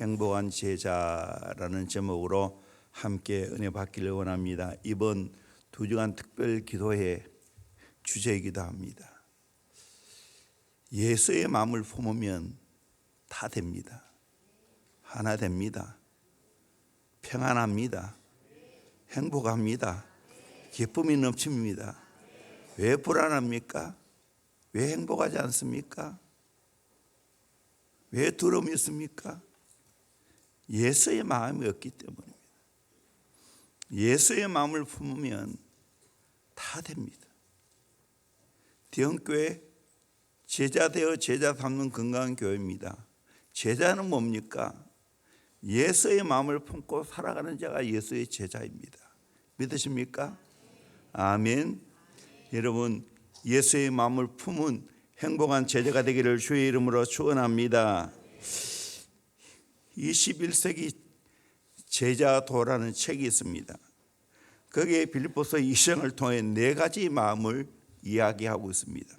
행복한 제자라는 제목으로 함께 은혜 받기를 원합니다. 이번 2주간 특별 기도회 주제이기도 합니다. 예수의 마음을 품으면 다 됩니다. 하나 됩니다. 평안합니다. 행복합니다. 기쁨이 넘칩니다. 왜 불안합니까? 왜 행복하지 않습니까? 왜 두려움이 있습니까? 예수의 마음이 없기 때문입니다. 예수의 마음을 품으면 다 됩니다. 대형교회 제자 되어 제자 삼는 건강한 교회입니다. 제자는 뭡니까? 예수의 마음을 품고 살아가는 자가 예수의 제자입니다. 믿으십니까? 아멘. 여러분, 예수의 마음을 품은 행복한 제자가 되기를 주의 이름으로 축원합니다. 21세기 제자도라는 책이 있습니다. 거기에 빌립보서 2장을 통해 4가지 마음을 이야기하고 있습니다.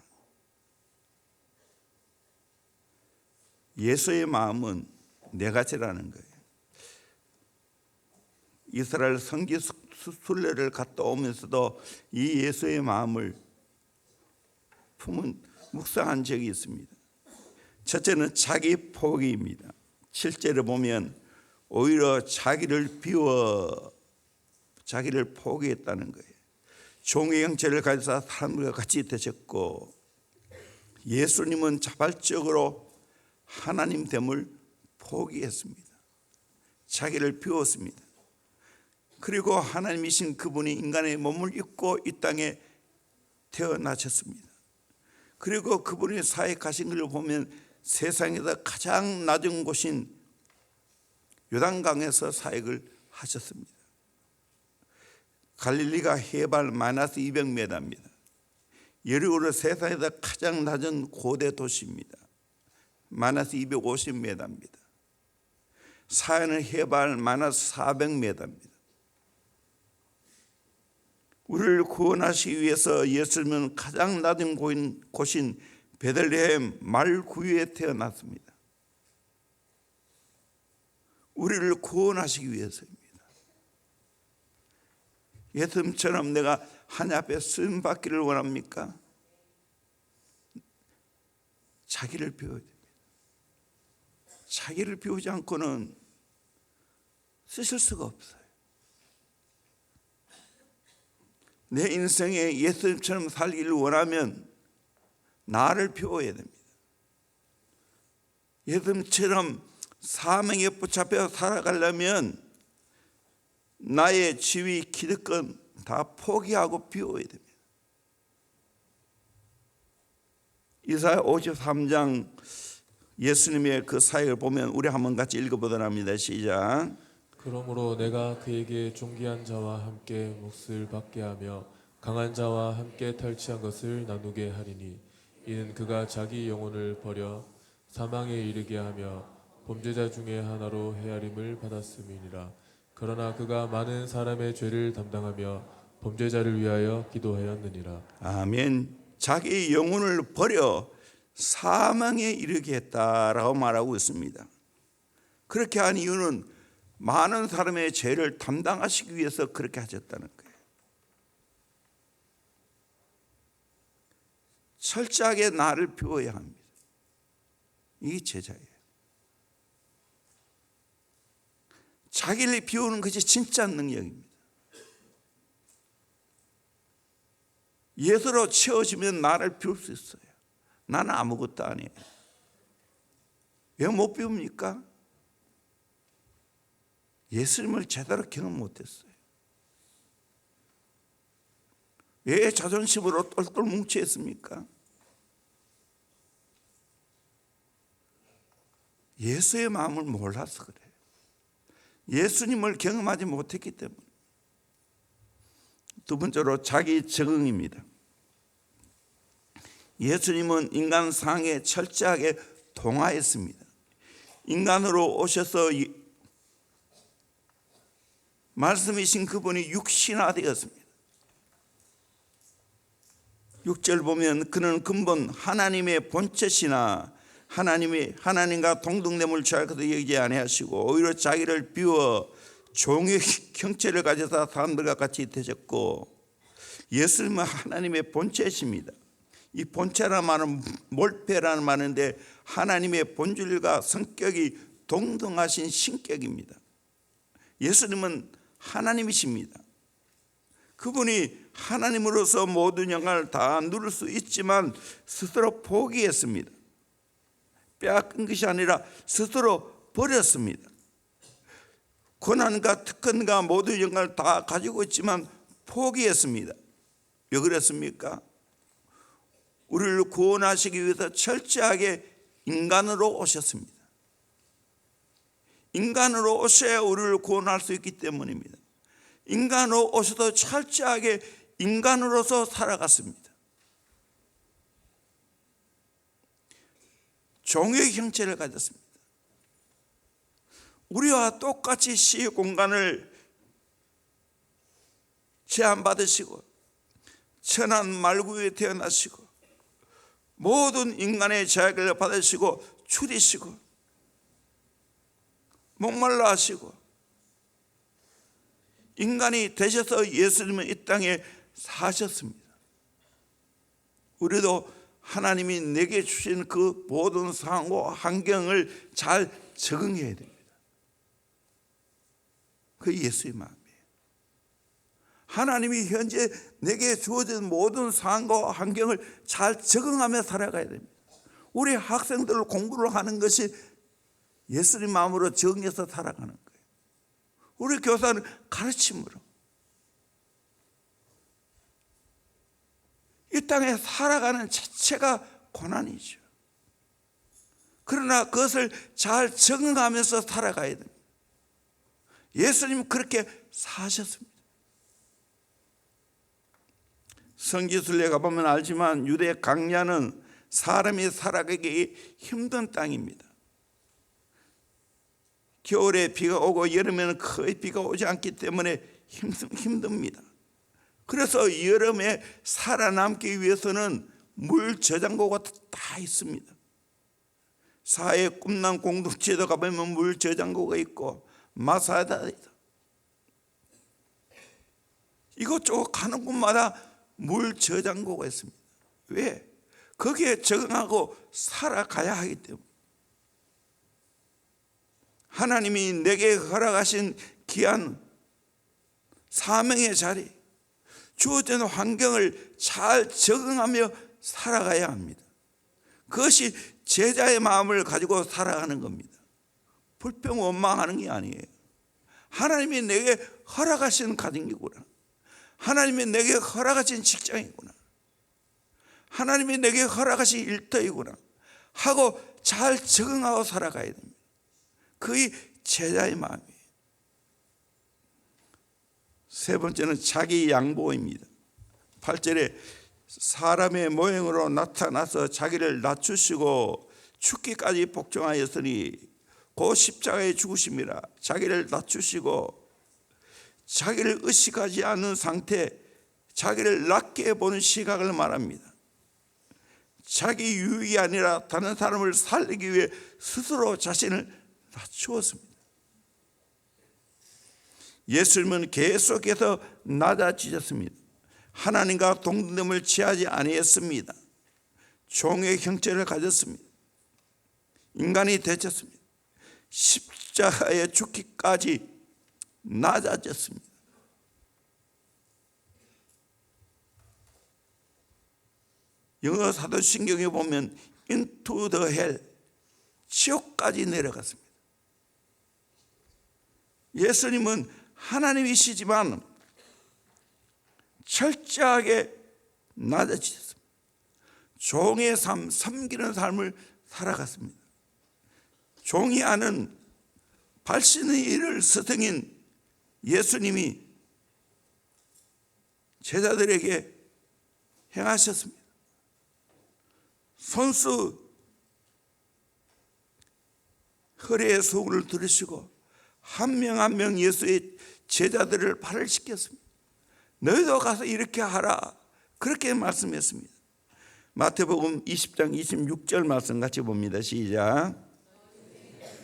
예수의 마음은 4가지라는 거예요. 이스라엘 성지 순례를 갔다 오면서도 이 예수의 마음을 품은 묵상한 적이 있습니다. 첫째는 자기 포기입니다. 7절에 보면 오히려 자기를 포기했다는 거예요. 종의 형체를 가지사 사람들과 같이 되셨고, 예수님은 자발적으로 하나님 됨을 포기했습니다. 자기를 비웠습니다. 그리고 하나님이신 그분이 인간의 몸을 입고 이 땅에 태어나셨습니다. 그리고 그분이 사역하신 것을 보면 세상에서 가장 낮은 곳인 요단강에서 사역을 하셨습니다. 갈릴리가 해발 마이너스 200m입니다. 여리고는 세상에서 가장 낮은 고대 도시입니다. 마이너스 250m입니다. 사해는 해발 마이너스 400m입니다. 우리를 구원하시기 위해서 예수님은 가장 낮은 곳인 베들레헴 말구유에 태어났습니다. 우리를 구원하시기 위해서입니다. 예수님처럼 내가 하나님 앞에 쓰임 받기를 원합니까? 자기를 비워야 됩니다. 자기를 비우지 않고는 쓰실 수가 없어요. 내 인생에 예수님처럼 살기를 원하면 나를 비워야 됩니다. 예수님처럼 사명에 붙잡혀 살아가려면 나의 지위, 기득권 다 포기하고 비워야 됩니다. 이사야 53장 예수님의 그 사역을 보면 우리 한번 같이 읽어보도록 합니다. 시작. 그러므로 내가 그에게 존귀한 자와 함께 몫을 받게 하며 강한 자와 함께 탈취한 것을 나누게 하리니 이는 그가 자기 영혼을 버려 사망에 이르게 하며 범죄자 중에 하나로 헤아림을 받았음이니라. 그러나 그가 많은 사람의 죄를 담당하며 범죄자를 위하여 기도하였느니라. 아멘. 자기 영혼을 버려 사망에 이르게 했다라고 말하고 있습니다. 그렇게 한 이유는 많은 사람의 죄를 담당하시기 위해서 그렇게 하셨다는 거예요. 철저하게 나를 비워야 합니다. 이게 제자예요. 자기를 비우는 것이 진짜 능력입니다. 예수로 채워지면 나를 비울 수 있어요. 나는 아무것도 아니에요. 왜 못 비웁니까? 예수님을 제대로 경험 못했어요. 왜 자존심으로 똘똘 뭉쳐있습니까? 예수의 마음을 몰라서 그래요. 예수님을 경험하지 못했기 때문에. 두 번째로 자기 적응입니다. 예수님은 인간 상에 철저하게 동화했습니다. 인간으로 오셔서 말씀이신 그분이 육신화되었습니다. 6절 보면 그는 근본 하나님의 본체시나 하나님과 동등됨을 취할 것을 여기지 아니하시고 오히려 자기를 비워 종의 형체를 가져서 사람들과 같이 되셨고, 예수님은 하나님의 본체이십니다. 이 본체라는 말은 몰페라는 말인데 하나님의 본질과 성격이 동등하신 신격입니다. 예수님은 하나님이십니다. 그분이 하나님으로서 모든 영광을 다 누릴 수 있지만 스스로 포기했습니다. 빼앗긴 것이 아니라 스스로 버렸습니다. 권한과 특권과 모든 영광을 다 가지고 있지만 포기했습니다. 왜 그랬습니까? 우리를 구원하시기 위해서 철저하게 인간으로 오셨습니다. 인간으로 오셔야 우리를 구원할 수 있기 때문입니다. 인간으로 오셔도 철저하게 인간으로서 살아갔습니다. 종의 형체를 가졌습니다. 우리와 똑같이 시의 공간을 제한받으시고 천한 말구에 태어나시고 모든 인간의 제약을 받으시고 추리시고 목말라 하시고 인간이 되셔서 예수님은 이 땅에 사셨습니다. 우리도 하나님이 내게 주신 그 모든 상황과 환경을 잘 적응해야 됩니다. 그게 예수의 마음이에요. 하나님이 현재 내게 주어진 모든 상황과 환경을 잘 적응하며 살아가야 됩니다. 우리 학생들 공부를 하는 것이 예수님 마음으로 적응해서 살아가는 거예요. 우리 교사는 가르침으로. 이 땅에 살아가는 자체가 고난이죠. 그러나 그것을 잘 적응하면서 살아가야 됩니다. 예수님은 그렇게 사셨습니다. 성지순례 가보면 알지만 유대 강야는 사람이 살아가기 힘든 땅입니다. 겨울에 비가 오고 여름에는 거의 비가 오지 않기 때문에 힘듭니다. 그래서 여름에 살아남기 위해서는 물 저장고가 다 있습니다. 사회 꿈난 공동체도 가보면 물 저장고가 있고 마사다이다. 이것저것 가는 곳마다 물 저장고가 있습니다. 왜? 거기에 적응하고 살아가야 하기 때문에. 하나님이 내게 허락하신 귀한 사명의 자리, 주어진 환경을 잘 적응하며 살아가야 합니다. 그것이 제자의 마음을 가지고 살아가는 겁니다. 불평 원망하는 게 아니에요. 하나님이 내게 허락하신 가정이구나. 하나님이 내게 허락하신 직장이구나. 하나님이 내게 허락하신 일터이구나 하고 잘 적응하고 살아가야 됩니다. 그게 제자의 마음이에요. 세 번째는 자기 양보입니다. 8절에 사람의 모형으로 나타나서 자기를 낮추시고 죽기까지 복종하였으니 그 십자가에 죽으심이라. 자기를 낮추시고 자기를 의식하지 않는 상태, 자기를 낮게 보는 시각을 말합니다. 자기 유익이 아니라 다른 사람을 살리기 위해 스스로 자신을 낮추었습니다. 예수님은 계속해서 낮아지셨습니다. 하나님과 동등됨을 취하지 아니했습니다. 종의 형체를 가졌습니다. 인간이 되셨습니다. 십자가에 죽기까지 낮아졌습니다. 영어 사도신경에 보면 into the hell, 지옥까지 내려갔습니다. 예수님은 하나님이시지만 철저하게 낮아지셨습니다. 종의 삶, 섬기는 삶을 살아갔습니다. 종이 하는 발신의 일을 스승인 예수님이 제자들에게 행하셨습니다. 손수 허리에 소금을 두르시고 한 명 한 명 예수의 제자들을 발을 씻겼습니다. 너희도 가서 이렇게 하라, 그렇게 말씀했습니다. 마태복음 20장 26절 말씀 같이 봅니다. 시작.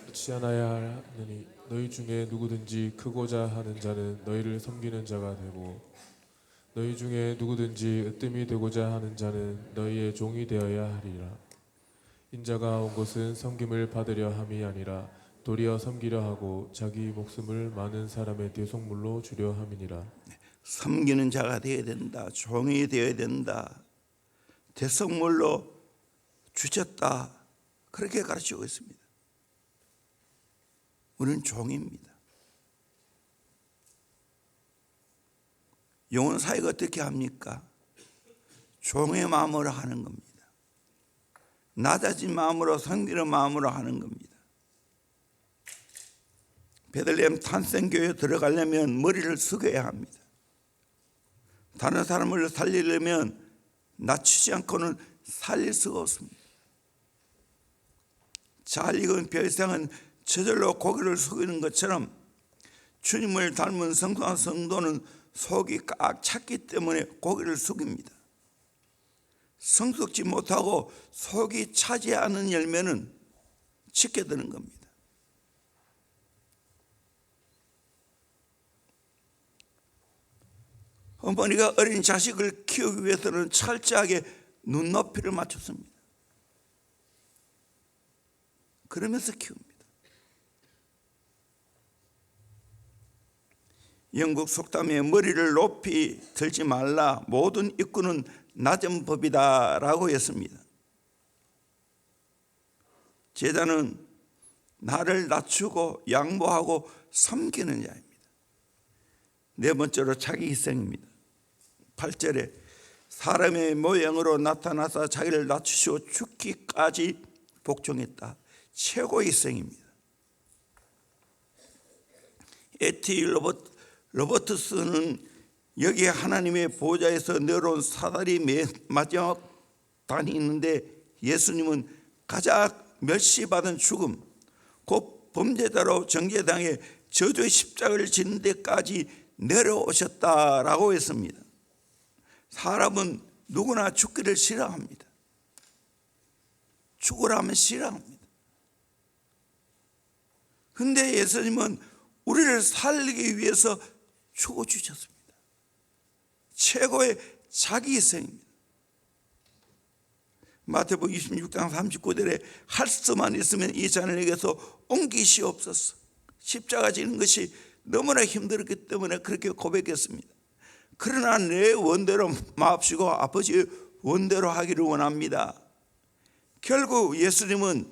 그렇지 않아야 하느니 너희 중에 누구든지 크고자 하는 자는 너희를 섬기는 자가 되고 너희 중에 누구든지 으뜸이 되고자 하는 자는 너희의 종이 되어야 하리라. 인자가 온 것은 섬김을 받으려 함이 아니라 도리어 섬기려 하고 자기 목숨을 많은 사람의 대속물로 주려 함이니라. 섬기는 자가 되어야 된다. 종이 되어야 된다. 대속물로 주셨다. 그렇게 가르치고 있습니다. 우리는 종입니다. 영혼 사역을 어떻게 합니까? 종의 마음으로 하는 겁니다. 낮아진 마음으로, 섬기는 마음으로 하는 겁니다. 베들레헴 탄생교회에 들어가려면 머리를 숙여야 합니다. 다른 사람을 살리려면 낮추지 않고는 살릴 수가 없습니다. 잘 익은 벼이상은 저절로 고개를 숙이는 것처럼 주님을 닮은 성도와 성도는 속이 꽉 찼기 때문에 고개를 숙입니다. 성숙지 못하고 속이 차지 않은 열매는 지켜드는 겁니다. 어머니가 어린 자식을 키우기 위해서는 철저하게 눈높이를 맞췄습니다. 그러면서 키웁니다. 영국 속담에 머리를 높이 들지 말라, 모든 입구는 낮은 법이다 라고 했습니다. 제자는 나를 낮추고 양보하고 섬기는 자입니다. 네 번째로 자기 희생입니다. 8절에 사람의 모양으로 나타나서 자기를 낮추시고 죽기까지 복종했다. 최고의 희생입니다. 에티 로버트스는 여기에 하나님의 보좌에서 내려온 사다리 마지막 단이 있는데 예수님은 가장 멸시받은 죽음, 곧 범죄자로 정죄당해 저주의 십자가를 지는 데까지 내려오셨다라고 했습니다. 사람은 누구나 죽기를 싫어합니다. 죽으라면 싫어합니다. 그런데 예수님은 우리를 살리기 위해서 죽어주셨습니다. 최고의 자기 희생입니다. 마태복음 26장 39절에 할 수만 있으면 이 자녀에게서 옮기시옵소서. 십자가 지는 것이 너무나 힘들었기 때문에 그렇게 고백했습니다. 그러나 내 원대로 마옵시고 아버지의 원대로 하기를 원합니다. 결국 예수님은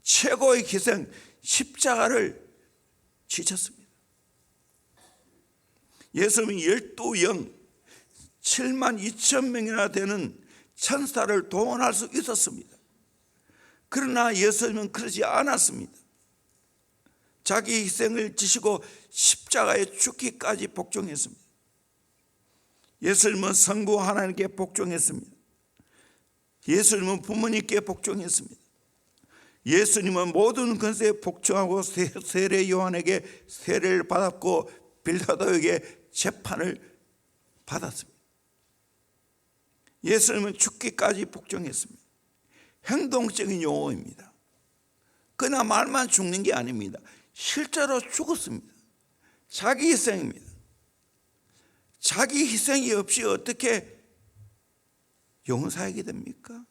최고의 희생 십자가를 지셨습니다. 예수님이 12영 7만 2천 명이나 되는 천사를 동원할 수 있었습니다. 그러나 예수님은 그러지 않았습니다. 자기 희생을 지시고 십자가에 죽기까지 복종했습니다. 예수님은 성부 하나님께 복종했습니다. 예수님은 부모님께 복종했습니다. 예수님은 모든 권세에 복종하고 세례 요한에게 세례를 받았고 빌라도에게 재판을 받았습니다. 예수님은 죽기까지 복종했습니다. 행동적인 용어입니다. 그러나 말만 죽는 게 아닙니다. 실제로 죽었습니다. 자기 희생입니다. 자기 희생이 없이 어떻게 영사하게 됩니까?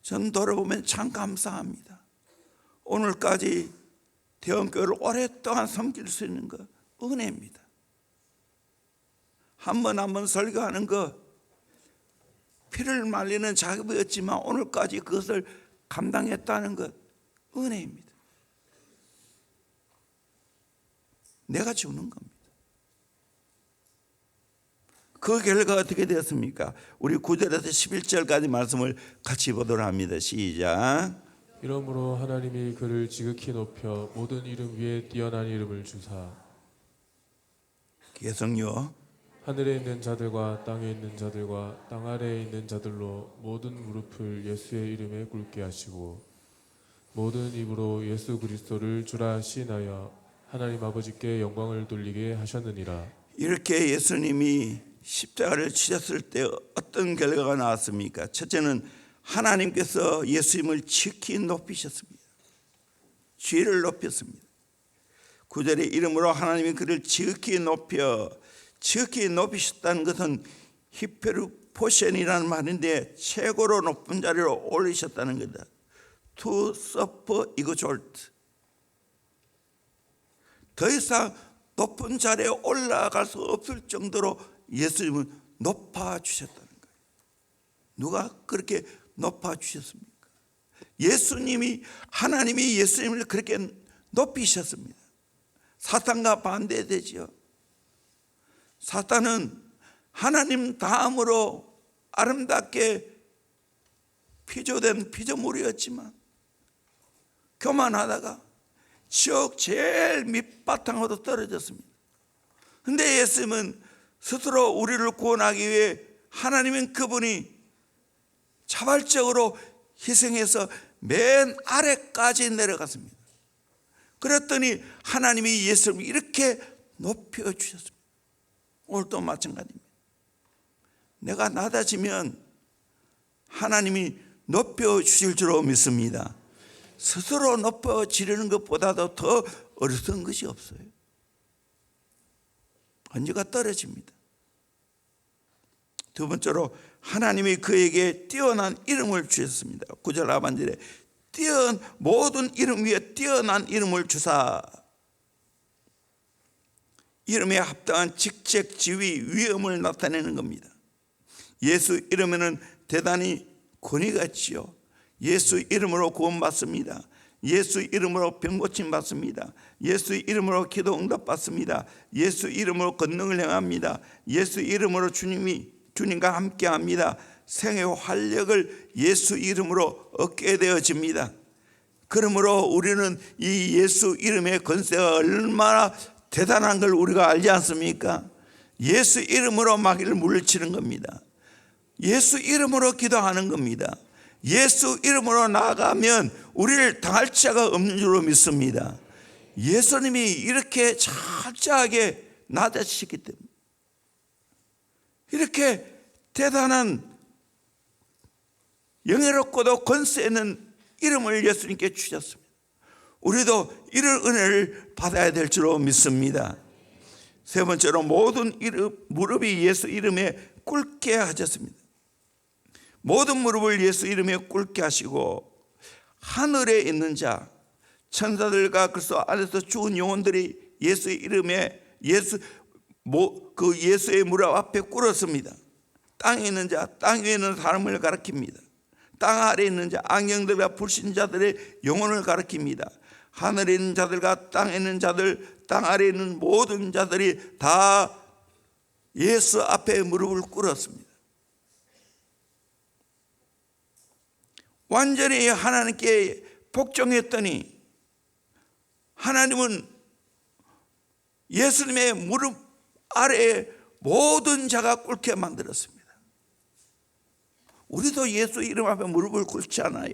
전 돌아보면 참 감사합니다. 오늘까지 대원교회를 오랫동안 섬길 수 있는 것 은혜입니다. 한 번 한 번 설교하는 것 피를 말리는 작업이었지만 오늘까지 그것을 감당했다는 것 은혜입니다. 내가 죽는 겁니다. 그 결과가 어떻게 되었습니까? 우리 9절에서 11절까지 말씀을 같이 보도록 합니다. 시작. 이러므로 하나님이 그를 지극히 높여 모든 이름 위에 뛰어난 이름을 주사 계속요. 하늘에 있는 자들과 땅에 있는 자들과 땅 아래에 있는 자들로 모든 무릎을 예수의 이름에 꿇게 하시고 모든 입으로 예수 그리스도를 주라 시인하여 하나님 아버지께 영광을 돌리게 하셨느니라. 이렇게 예수님이 십자가를 치셨을 때 어떤 결과가 나왔습니까? 첫째는 하나님께서 예수님을 지극히 높이셨습니다. 지위를 높였습니다. 9절에 이름으로 하나님이 그를 지극히 높이셨다는 것은 히페르포션이라는 말인데 최고로 높은 자리로 올리셨다는 거다. To super exalt. 더 이상 높은 자리에 올라갈 수 없을 정도로 예수님을 높아주셨다는 거예요. 누가 그렇게 높아주셨습니까? 하나님이 예수님을 그렇게 높이셨습니다. 사탄과 반대되지요. 사탄은 하나님 다음으로 아름답게 피조된 피조물이었지만 교만하다가 지옥 제일 밑바탕으로 떨어졌습니다. 그런데 예수님은 스스로 우리를 구원하기 위해 하나님은 그분이 자발적으로 희생해서 맨 아래까지 내려갔습니다. 그랬더니 하나님이 예수님을 이렇게 높여주셨습니다. 오늘도 마찬가지입니다. 내가 낮아지면 하나님이 높여주실 줄로 믿습니다. 스스로 높여지려는 것보다도 더 어리석은 것이 없어요. 언제가 떨어집니다. 두 번째로 하나님이 그에게 뛰어난 이름을 주셨습니다. 9절 하반절에 모든 이름 위에 뛰어난 이름을 주사 이름에 합당한 직책, 지위, 위엄을 나타내는 겁니다. 예수 이름에는 대단히 권위가 있지요. 예수 이름으로 구원받습니다. 예수 이름으로 병고침 받습니다. 예수 이름으로 기도 응답 받습니다. 예수 이름으로 권능을 행합니다. 예수 이름으로 주님과 함께 합니다. 생의 활력을 예수 이름으로 얻게 되어집니다. 그러므로 우리는 이 예수 이름의 권세가 얼마나 대단한 걸 우리가 알지 않습니까? 예수 이름으로 마귀를 물리치는 겁니다. 예수 이름으로 기도하는 겁니다. 예수 이름으로 나아가면 우리를 당할 자가 없는 줄로 믿습니다. 예수님이 이렇게 철저하게 낮아지셨기 때문에 이렇게 대단한 영예롭고도 권세 있는 이름을 예수님께 주셨습니다. 우리도 이런 은혜를 받아야 될 줄로 믿습니다. 세 번째로 모든 무릎이 예수 이름에 꿇게 하셨습니다. 모든 무릎을 예수 이름에 꿇게 하시고 하늘에 있는 자, 천사들과 그리스도 안에서 죽은 영혼들이 예수의 이름에 예수의 무릎 앞에 꿇었습니다. 땅에 있는 자, 땅 위에 있는 사람을 가리킵니다. 땅 아래에 있는 자, 악령들과 불신자들의 영혼을 가리킵니다. 하늘에 있는 자들과 땅에 있는 자들, 땅 아래에 있는 모든 자들이 다 예수 앞에 무릎을 꿇었습니다. 완전히 하나님께 복종했더니 하나님은 예수님의 무릎 아래에 모든 자가 꿇게 만들었습니다. 우리도 예수 이름 앞에 무릎을 꿇지 않아요?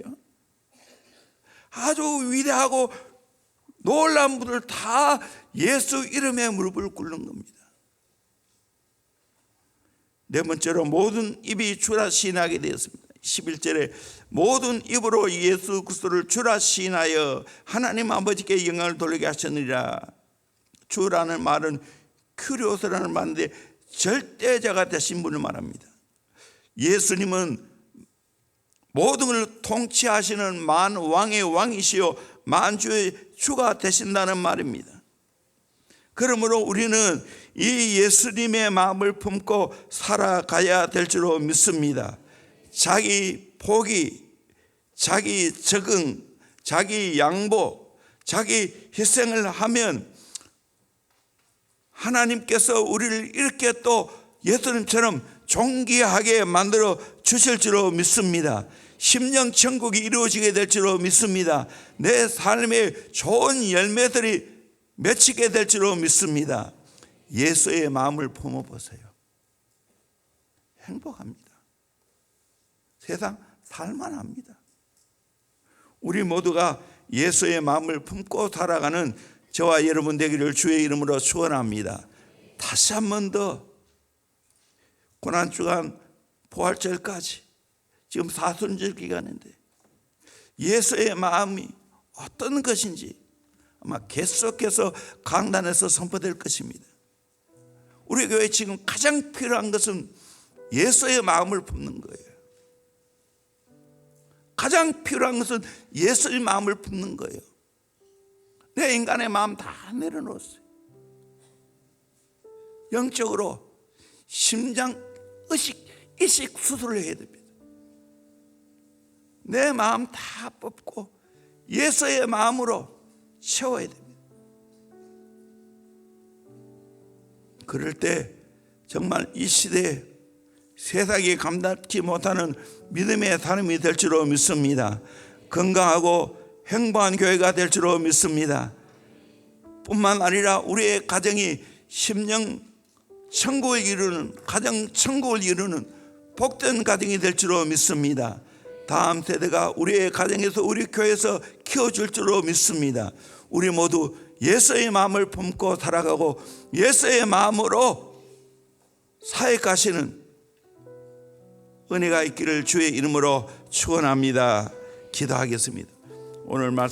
아주 위대하고 놀라운 분들 다 예수 이름에 무릎을 꿇는 겁니다. 네 번째로 모든 입이 주라 시인하게 되었습니다. 11절에 모든 입으로 예수 그리스도를 주라 시인하여 하나님 아버지께 영광을 돌리게 하셨느니라. 주라는 말은 큐리오스라는 말인데 절대자가 되신 분을 말합니다. 예수님은 모든 걸 통치하시는 만왕의 왕이시요 만주의 주가 되신다는 말입니다. 그러므로 우리는 이 예수님의 마음을 품고 살아가야 될 줄로 믿습니다. 자기 포기, 자기 적응, 자기 양보, 자기 희생을 하면 하나님께서 우리를 이렇게 또 예수님처럼 존귀하게 만들어 주실 줄로 믿습니다. 심령 천국이 이루어지게 될 줄로 믿습니다. 내 삶에 좋은 열매들이 맺히게 될 줄로 믿습니다. 예수의 마음을 품어보세요. 행복합니다. 세상 살만합니다. 우리 모두가 예수의 마음을 품고 살아가는 저와 여러분 되기를 주의 이름으로 축원합니다. 다시 한 번 더 고난주간 부활절까지 지금 사순절 기간인데 예수의 마음이 어떤 것인지 아마 계속해서 강단에서 선포될 것입니다. 우리 교회 지금 가장 필요한 것은 예수의 마음을 품는 거예요. 가장 필요한 것은 예수의 마음을 품는 거예요. 내 인간의 마음 다 내려놓았어요. 영적으로 심장 이식 수술을 해야 됩니다. 내 마음 다 뽑고 예수의 마음으로 채워야 됩니다. 그럴 때 정말 이 시대에 세상이 감당치 못하는 믿음의 삶이 될 줄로 믿습니다. 건강하고 행복한 교회가 될 줄로 믿습니다. 뿐만 아니라 우리의 가정이 심령 천국을 이루는, 가정 천국을 이루는 복된 가정이 될 줄로 믿습니다. 다음 세대가 우리의 가정에서 우리 교회에서 키워줄 줄로 믿습니다. 우리 모두 예수의 마음을 품고 살아가고 예수의 마음으로 사역하시는 은혜가 있기를 주의 이름으로 축원합니다. 기도하겠습니다. 오늘 말씀